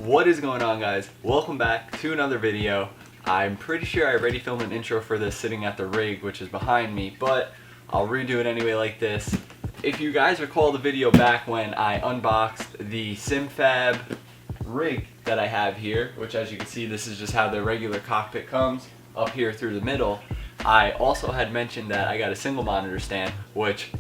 What is going on, guys? Welcome back to another video. I'm pretty sure I already filmed an intro for this sitting at the rig, which is behind me, but I'll redo it anyway like this. If you guys recall the video back when I unboxed the Sim Fab rig that I have here, which as you can see, this is just how the regular cockpit comes up here through the middle. I also had mentioned that I got a single monitor stand, which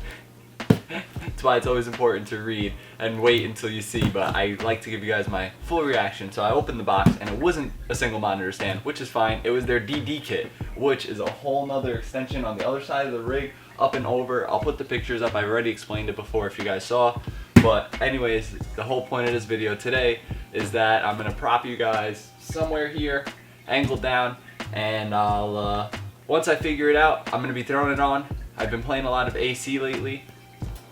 that's why it's always important to read and wait until you see, but I like to give you guys my full reaction. So I opened the box and it wasn't a single monitor stand, which is fine. It was their DD kit, which is a whole nother extension on the other side of the rig, up and over. I'll put the pictures up. I've already explained it before if you guys saw. But anyways, the whole point of this video today is that I'm gonna prop you guys somewhere here, angled down, and I'll once I figure it out, I'm gonna be throwing it on. I've been playing a lot of AC lately,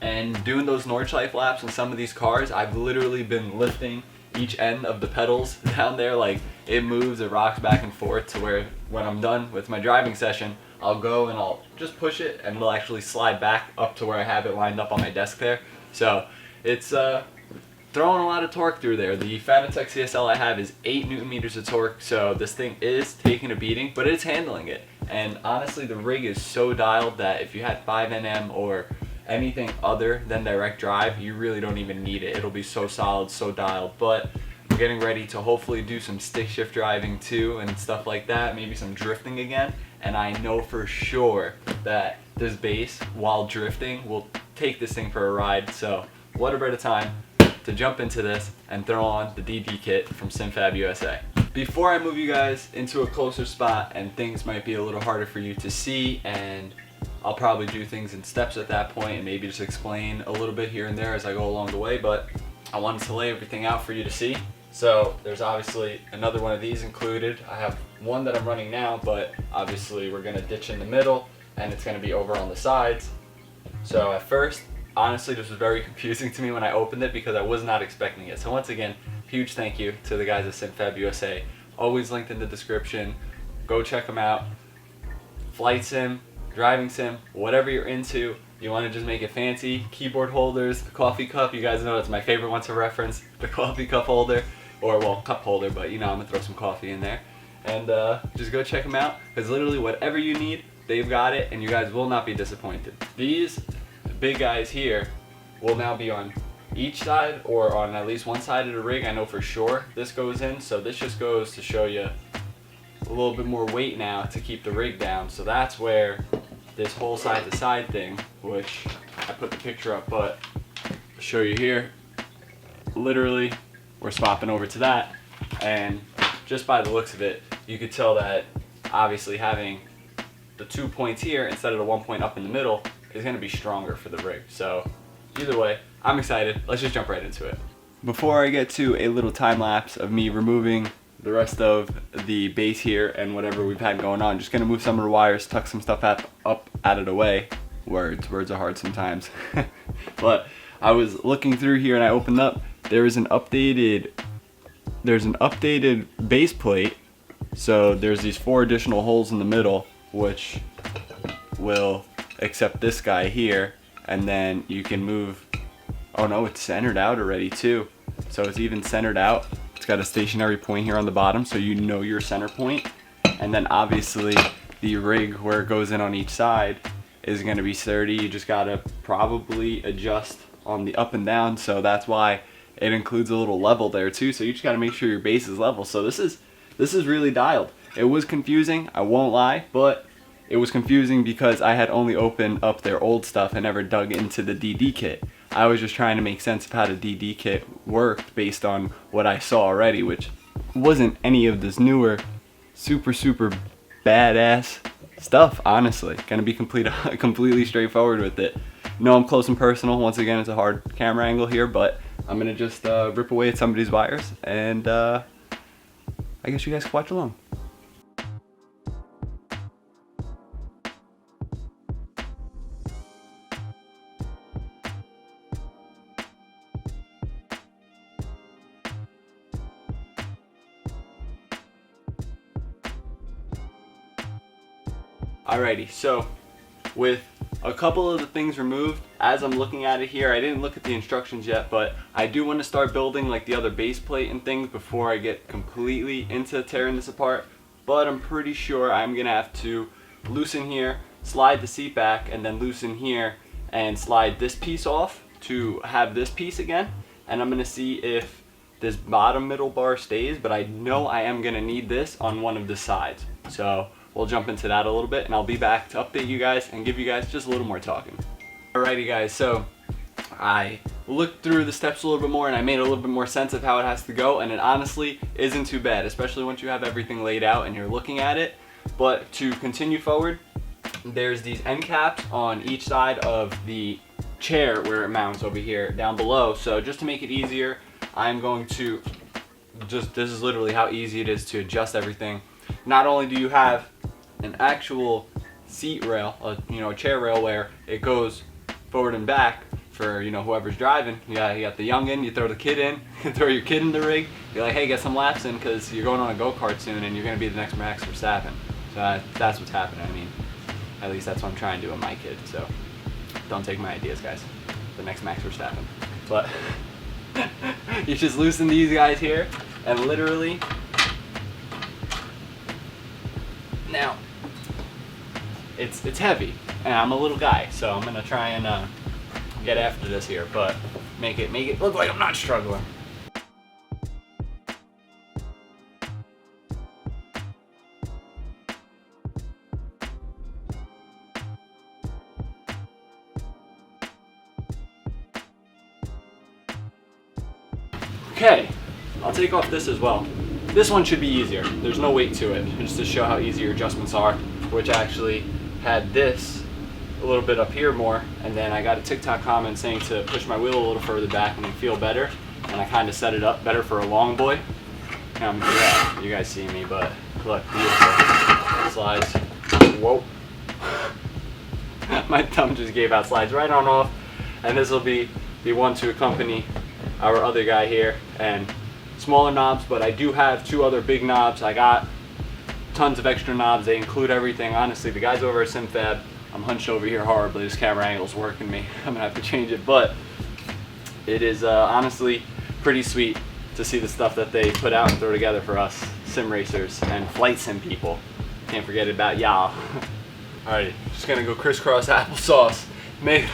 and doing those Nordschleife laps in some of these cars, I've literally been lifting each end of the pedals down there. Like, it moves, it rocks back and forth to where when I'm done with my driving session, I'll go and I'll just push it and it'll actually slide back up to where I have it lined up on my desk there. So it's throwing a lot of torque through there. The Fanatec CSL I have is 8 Newton meters of torque, so this thing is taking a beating, but it's handling it. And honestly, the rig is so dialed that if you had 5NM or anything other than direct drive, you really don't even need it. It'll be so solid, so dialed. But I'm getting ready to hopefully do some stick shift driving too and stuff like that, maybe some drifting again. And I know for sure that this bass, while drifting, will take this thing for a ride. So what a better time to jump into this and throw on the DD kit from Sim Fab USA. Before I move you guys into a closer spot, and things might be a little harder for you to see, and I'll probably do things in steps at that point and maybe just explain a little bit here and there as I go along the way, but I wanted to lay everything out for you to see. So there's obviously another one of these included. I have one that I'm running now, but obviously we're gonna ditch in the middle and it's gonna be over on the sides. So at first, honestly, this was very confusing to me when I opened it because I was not expecting it. So once again, huge thank you to the guys at Sim Fab USA. Always linked in the description. Go check them out. Flight sim, driving sim, whatever you're into, you want to just make it fancy. Keyboard holders, the coffee cup, you guys know it's my favorite one to reference, the coffee cup holder, or well, cup holder, but you know I'm gonna throw some coffee in there. And just go check them out, because literally whatever you need, they've got it, and you guys will not be disappointed. These big guys here will now be on each side, or on at least one side of the rig. I know for sure this goes in, so this just goes to show you a little bit more weight now to keep the rig down. So that's where this whole side to side thing, which I put the picture up, but I'll show you here, literally we're swapping over to that, and just by the looks of it you could tell that obviously having the 2 points here instead of the 1 point up in the middle is going to be stronger for the rig. So either way, I'm excited. Let's just jump right into it. Before I get to a little time lapse of me removing the rest of the base here and whatever we've had going on, just gonna move some of the wires, tuck some stuff up out of the way. Words are hard sometimes. But I was looking through here and I opened up, there's an updated base plate. So there's these 4 additional holes in the middle, which will accept this guy here, and then you can move, oh no, it's centered out already too. So it's even centered out. It's got a stationary point here on the bottom, so you know your center point. And then obviously the rig where it goes in on each side is going to be sturdy. You just got to probably adjust on the up and down, so that's why it includes a little level there too. So you just got to make sure your base is level. So this is really dialed. It was confusing, I won't lie, but it was confusing because I had only opened up their old stuff and never dug into the DD kit. I was just trying to make sense of how the DD kit worked based on what I saw already, which wasn't any of this newer, super badass stuff, honestly. Gonna be completely straightforward with it. No, I'm close and personal. Once again, it's a hard camera angle here, but I'm gonna just rip away at some of these wires, and I guess you guys can watch along. Alrighty, so with a couple of the things removed. As I'm looking at it here, I didn't look at the instructions yet, but I do want to start building like the other base plate and things before I get completely into tearing this apart. But I'm pretty sure I'm gonna have to loosen here, slide the seat back, and then loosen here and slide this piece off to have this piece again. And I'm gonna see if this bottom middle bar stays, but I know I am gonna need this on one of the sides. So we'll jump into that a little bit, and I'll be back to update you guys and give you guys just a little more talking. Alrighty guys, so I looked through the steps a little bit more and I made a little bit more sense of how it has to go, and it honestly isn't too bad, especially once you have everything laid out and you're looking at it. But to continue forward, there's these end caps on each side of the chair where it mounts over here down below. So just to make it easier, I'm going to this is literally how easy it is to adjust everything. Not only do you have an actual seat rail, a chair rail where it goes forward and back for whoever's driving. You got the youngin', you throw the kid in, you throw your kid in the rig. You're like, hey, get some laps in because you're going on a go-kart soon and you're gonna be the next Max Verstappen. So that's what's happening. I mean, at least that's what I'm trying to do with my kid. So don't take my ideas, guys. The next Max Verstappen. But you just loosen these guys here and literally. Now, it's heavy, and I'm a little guy, so I'm gonna try and get after this here, but make it look like I'm not struggling. Okay, I'll take off this as well. This one should be easier. There's no weight to it, just to show how easy your adjustments are, which actually had this a little bit up here more, and then I got a TikTok comment saying to push my wheel a little further back and feel better, and I kind of set it up better for a long boy. Now, yeah, you guys see me, but look, beautiful. Slides. Whoa. My thumb just gave out, slides right on off, and this will be the one to accompany our other guy here, and smaller knobs, but I do have two other big knobs. I got tons of extra knobs. They include everything. Honestly, the guys over at SimFab, I'm hunched over here horribly. This camera angle's working me. I'm gonna have to change it, but it is honestly pretty sweet to see the stuff that they put out and throw together for us sim racers and flight sim people. Can't forget about y'all. Alright, just gonna go crisscross applesauce. Make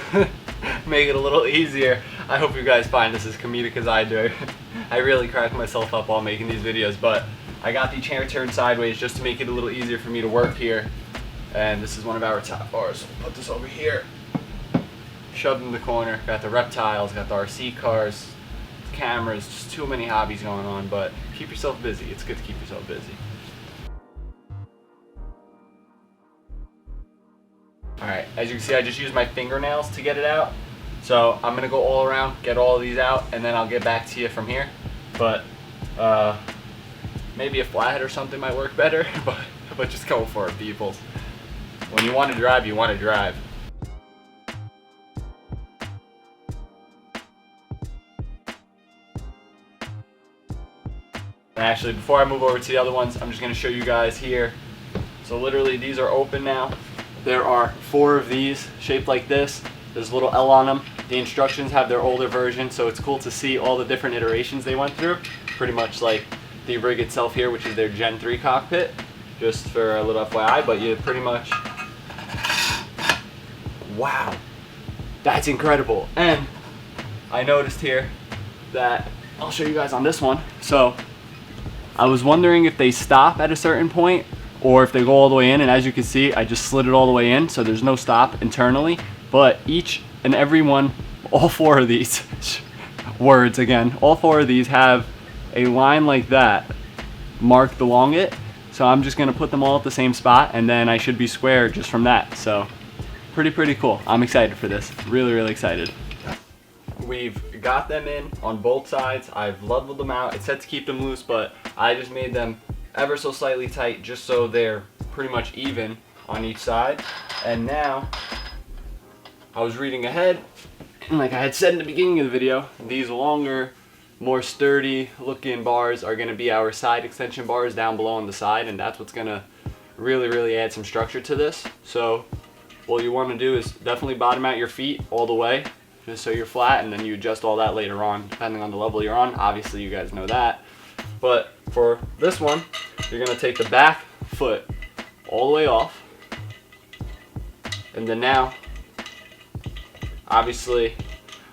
it a little easier. I hope you guys find this as comedic as I do. I really crack myself up while making these videos, but I got the chair turned sideways just to make it a little easier for me to work here. And this is one of our top bars. So we'll put this over here. Shoved in the corner. Got the reptiles, got the RC cars, cameras, just too many hobbies going on, but keep yourself busy. It's good to keep yourself busy. Alright, as you can see, I just used my fingernails to get it out. So I'm gonna go all around, get all of these out, and then I'll get back to you from here. But maybe a flathead or something might work better, but just go for it, peoples. When you want to drive, you want to drive. Actually, before I move over to the other ones, I'm just gonna show you guys here. So literally, these are open now. There are 4 of these shaped like this. There's a little L on them. The instructions have their older version, so it's cool to see all the different iterations they went through. Pretty much like the rig itself here, which is their Gen 3 cockpit. Just for a little FYI, but you pretty much... Wow, that's incredible. And I noticed here that, I'll show you guys on this one. So I was wondering if they stop at a certain point or if they go all the way in, and as you can see, I just slid it all the way in, so there's no stop internally. But each and every one, all 4 of these words again, all 4 of these have a line like that marked along it. So I'm just gonna put them all at the same spot, and then I should be square just from that. So pretty cool. I'm excited for this. Really excited. We've got them in on both sides. I've leveled them out. It said to keep them loose, but I just made them ever so slightly tight just so they're pretty much even on each side. And now, I was reading ahead, and like I had said in the beginning of the video, these longer, more sturdy looking bars are going to be our side extension bars down below on the side, and that's what's going to really add some structure to this. So what you want to do is definitely bottom out your feet all the way, just so you're flat, and then you adjust all that later on, depending on the level you're on. Obviously, you guys know that. But for this one, you're going to take the back foot all the way off. And then now, obviously,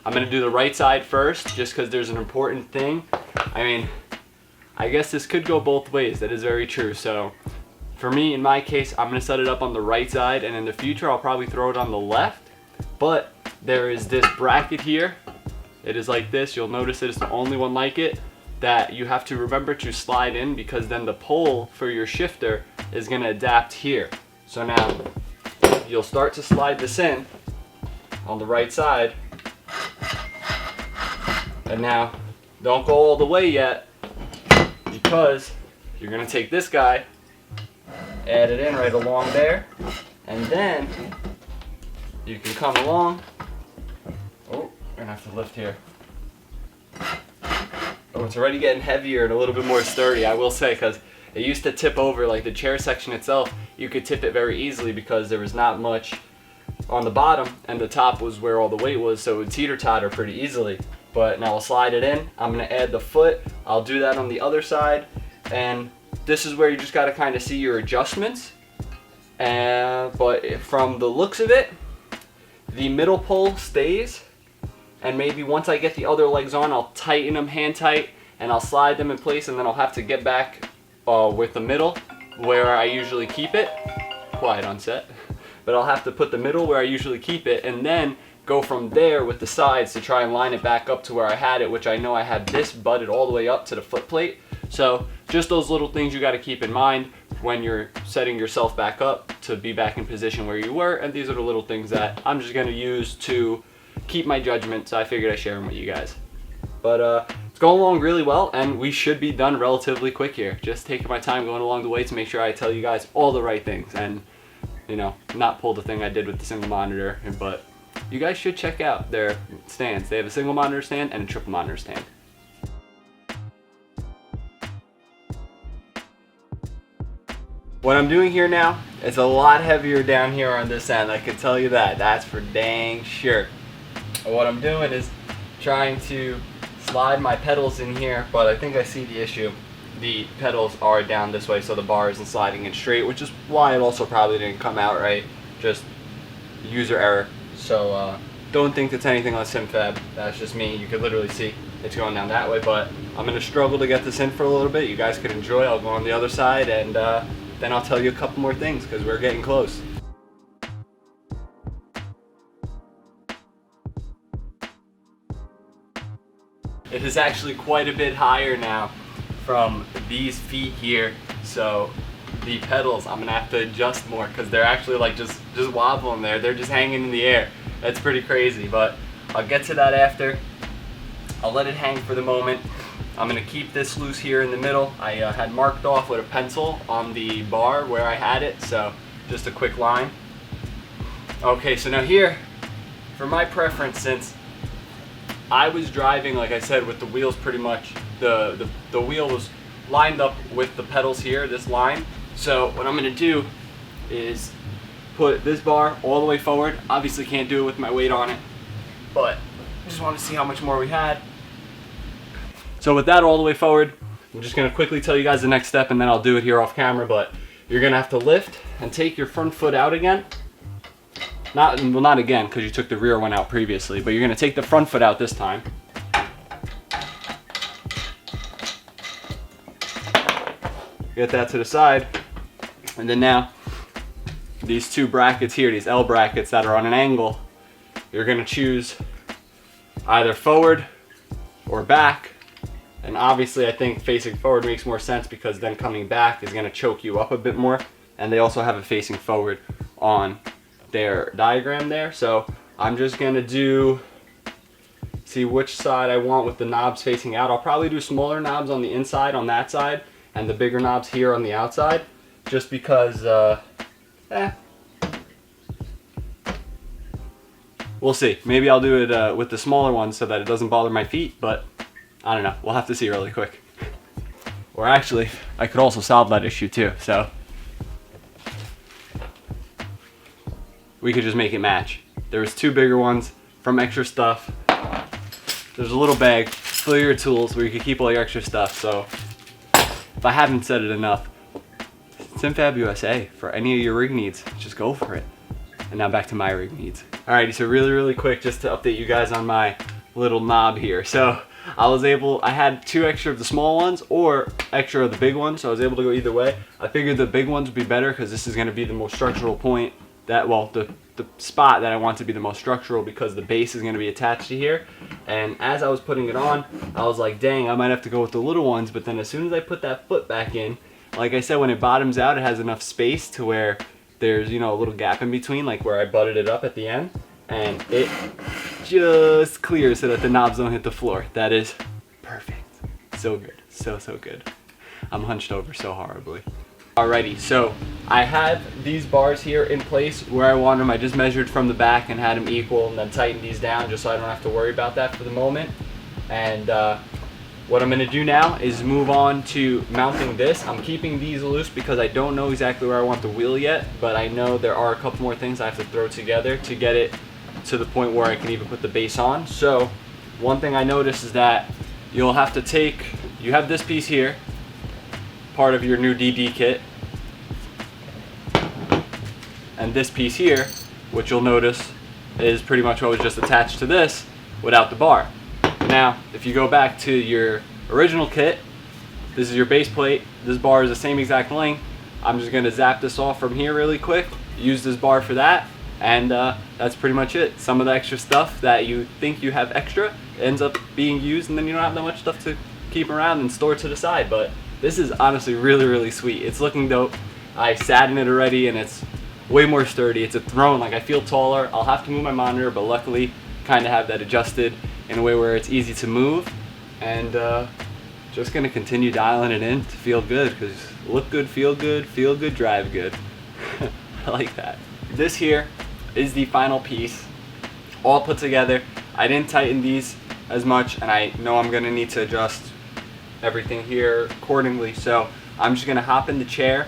I'm going to do the right side first, just because there's an important thing. I mean, I guess this could go both ways. That is very true. So for me, in my case, I'm going to set it up on the right side, and in the future, I'll probably throw it on the left. But there is this bracket here. It is like this. You'll notice it is the only one like it that you have to remember to slide in, because then the pole for your shifter is going to adapt here. So now you'll start to slide this in on the right side. And now don't go all the way yet, because you're going to take this guy, add it in right along there, and then you can come along. Oh, we're gonna have to lift here. Oh, it's already getting heavier and a little bit more sturdy, I will say, because it used to tip over. Like the chair section itself, you could tip it very easily because there was not much on the bottom, and the top was where all the weight was, so it would teeter-totter pretty easily. But now I'll slide it in. I'm gonna add the foot. I'll do that on the other side, and this is where you just gotta kind of see your adjustments. But from the looks of it, the middle pole stays, and maybe once I get the other legs on, I'll tighten them hand tight, and I'll slide them in place, and then I'll have to get back with the middle where I usually keep it. Quiet on set. But I'll have to put the middle where I usually keep it, and then go from there with the sides to try and line it back up to where I had it, which I know I had this butted all the way up to the foot plate. So just those little things you got to keep in mind when you're setting yourself back up to be back in position where you were. And these are the little things that I'm just going to use to keep my judgment, so I figured I'd share them with you guys. But it's going along really well, and we should be done relatively quick here. Just taking my time going along the way to make sure I tell you guys all the right things, and you know, not pull the thing I did with the single monitor. But you guys should check out their stands. They have a single monitor stand and a triple monitor stand. What I'm doing here now is a lot heavier down here on this end, I can tell you that. That's for dang sure. What I'm doing is trying to slide my pedals in here, but I think I see the issue. The pedals are down this way, so the bar isn't sliding in straight, which is why it also probably didn't come out right. Just user error. So don't think it's anything on SimFab. That's just me. You can literally see it's going down that way, but I'm going to struggle to get this in for a little bit. You guys can enjoy. I'll go on the other side, and then I'll tell you a couple more things, because we're getting close. It is actually quite a bit higher now from these feet here, so the pedals I'm gonna have to adjust more, because they're actually like just wobbling there. They're just hanging in the air. That's pretty crazy, but I'll get to that after. I'll let it hang for the moment. I'm gonna keep this loose here in the middle. I had marked off with a pencil on the bar where I had it, so just a quick line. Okay, so now here, for my preference, since I was driving, like I said, with the wheels pretty much, the wheel was lined up with the pedals here, this line. So what I'm gonna do is put this bar all the way forward. Obviously can't do it with my weight on it, but I just want to see how much more we had. So with that all the way forward, I'm just gonna quickly tell you guys the next step, and then I'll do it here off camera. But you're gonna have to lift and take your front foot out again. Not again, because you took the rear one out previously, but you're gonna take the front foot out this time. Get that to the side, and then now these two brackets here, these L brackets that are on an angle, you're gonna choose either forward or back. And obviously I think facing forward makes more sense, because then coming back is gonna choke you up a bit more. And they also have it facing forward on their diagram there. So I'm just gonna see which side I want with the knobs facing out. I'll probably do smaller knobs on the inside on that side, and the bigger knobs here on the outside, just because we'll see. Maybe I'll do it with the smaller ones so that it doesn't bother my feet, but I don't know. We'll have to see really quick. Or actually, I could also solve that issue too, so. we could just make it match. There was 2 bigger ones from Extra Stuff. There's a little bag full of your tools where you can keep all your extra stuff. So if I haven't said it enough, Sim Fab USA, for any of your rig needs, just go for it. And now back to my rig needs. Alrighty, so really quick, just to update you guys on my little knob here. So I had 2 extra of the small ones or extra of the big ones, so I was able to go either way. I figured the big ones would be better because this is going to be the most structural point that, well, the spot that I want to be the most structural, because the base is going to be attached to here. And as I was putting it on, I was like, dang, I might have to go with the little ones. But then as soon as I put that foot back in, like I said, when it bottoms out, it has enough space to where there's, you know, a little gap in between, like where I butted it up at the end, and it just clears so that the knobs don't hit the floor. That is perfect. So good. So good. I'm hunched over so horribly. Alrighty, so I have these bars here in place where I want them. I just measured from the back and had them equal, and then tightened these down just so I don't have to worry about that for the moment. And what I'm going to do now is move on to mounting this. I'm keeping these loose because I don't know exactly where I want the wheel yet, but I know there are a couple more things I have to throw together to get it to the point where I can even put the base on. So one thing I noticed is that you'll have to take, you have this piece here, part of your new DD kit, and this piece here, which you'll notice is pretty much what was just attached to this without the bar. Now, if you go back to your original kit, this is your base plate. This bar is the same exact length. I'm just going to zap this off from here really quick, use this bar for that, and that's pretty much it. Some of the extra stuff that you think you have extra ends up being used, and then you don't have that much stuff to keep around and store to the side. But this is honestly really sweet. It's looking dope. I sat in it already, and it's way more sturdy. It's a throne. Like, I feel taller. I'll have to move my monitor, but luckily kind of have that adjusted in a way where it's easy to move. And just gonna continue dialing it in to feel good, because look good, feel good, drive good. I like that. This here is the final piece all put together. I didn't tighten these as much, and I know I'm gonna need to adjust everything here accordingly, so I'm just gonna hop in the chair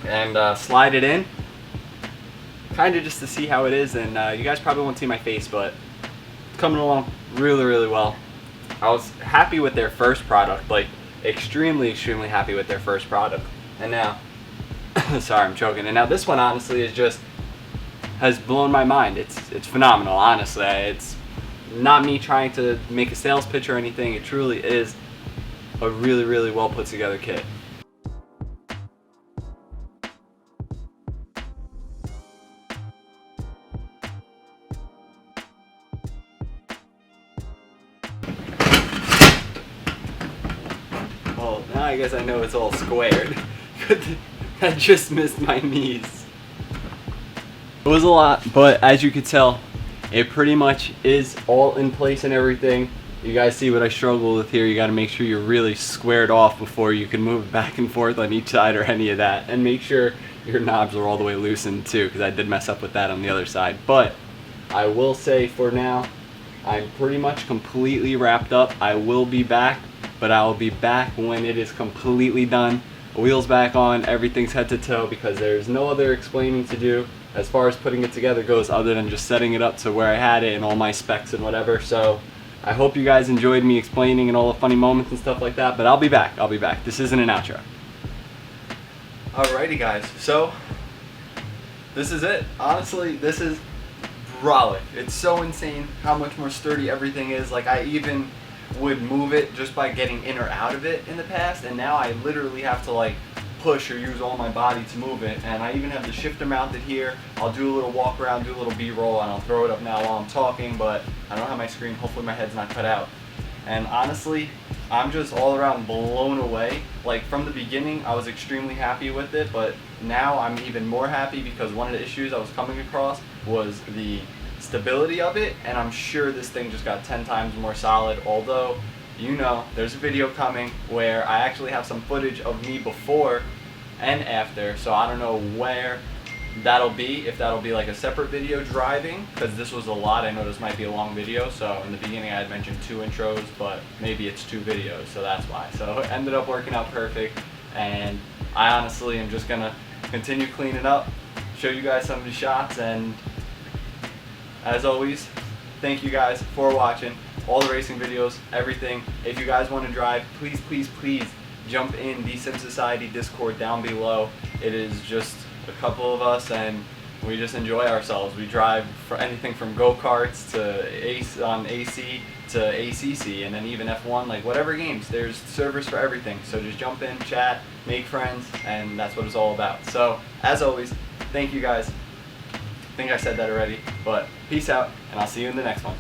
and slide it in, kind of just to see how it is. And you guys probably won't see my face, but it's coming along really well. I was happy with their first product, like extremely happy with their first product. And now sorry, I'm choking. And now this one honestly is just has blown my mind. It's phenomenal, honestly. It's not me trying to make a sales pitch or anything. It truly is a really well put together kit. Well, now I guess I know it's all squared. I just missed my knees. It was a lot, but as you could tell, it pretty much is all in place and everything. You guys see what I struggle with here. You got to make sure you're really squared off before you can move back and forth on each side or any of that. And make sure your knobs are all the way loosened too, because I did mess up with that on the other side. But I will say for now, I'm pretty much completely wrapped up. I will be back, but I will be back when it is completely done. Wheels back on, everything's head to toe, because there's no other explaining to do as far as putting it together goes, other than just setting it up to where I had it and all my specs and whatever. So I hope you guys enjoyed me explaining and all the funny moments and stuff like that, but I'll be back. This isn't an outro. Alrighty guys, so this is it. Honestly, this is brolic. It's so insane how much more sturdy everything is. Like, I even would move it just by getting in or out of it in the past, and now I literally have to like push or use all my body to move it. And I even have the shifter mounted here. I'll do a little walk around, do a little B-roll, and I'll throw it up now while I'm talking, but I don't have my screen. Hopefully my head's not cut out. And honestly, I'm just all around blown away. Like, from the beginning I was extremely happy with it, but now I'm even more happy because one of the issues I was coming across was the stability of it, and I'm sure this thing just got 10 times more solid. Although, you know, there's a video coming where I actually have some footage of me before and after, so I don't know where that'll be, if that'll be like a separate video driving, because this was a lot. I know this might be a long video, so in the beginning I had mentioned 2 intros, but maybe it's 2 videos, so that's why. So it ended up working out perfect, and I honestly am just gonna continue cleaning up, show you guys some of the shots, and as always, thank you guys for watching all the racing videos, everything. If you guys want to drive, please, please, please jump in the Sim Society Discord down below. It is just a couple of us and we just enjoy ourselves. We drive for anything from go-karts to AC to ACC, and then even F1, like whatever games. There's servers for everything. So just jump in, chat, make friends, and that's what it's all about. So as always, thank you guys. I think I said that already, but peace out, and I'll see you in the next one.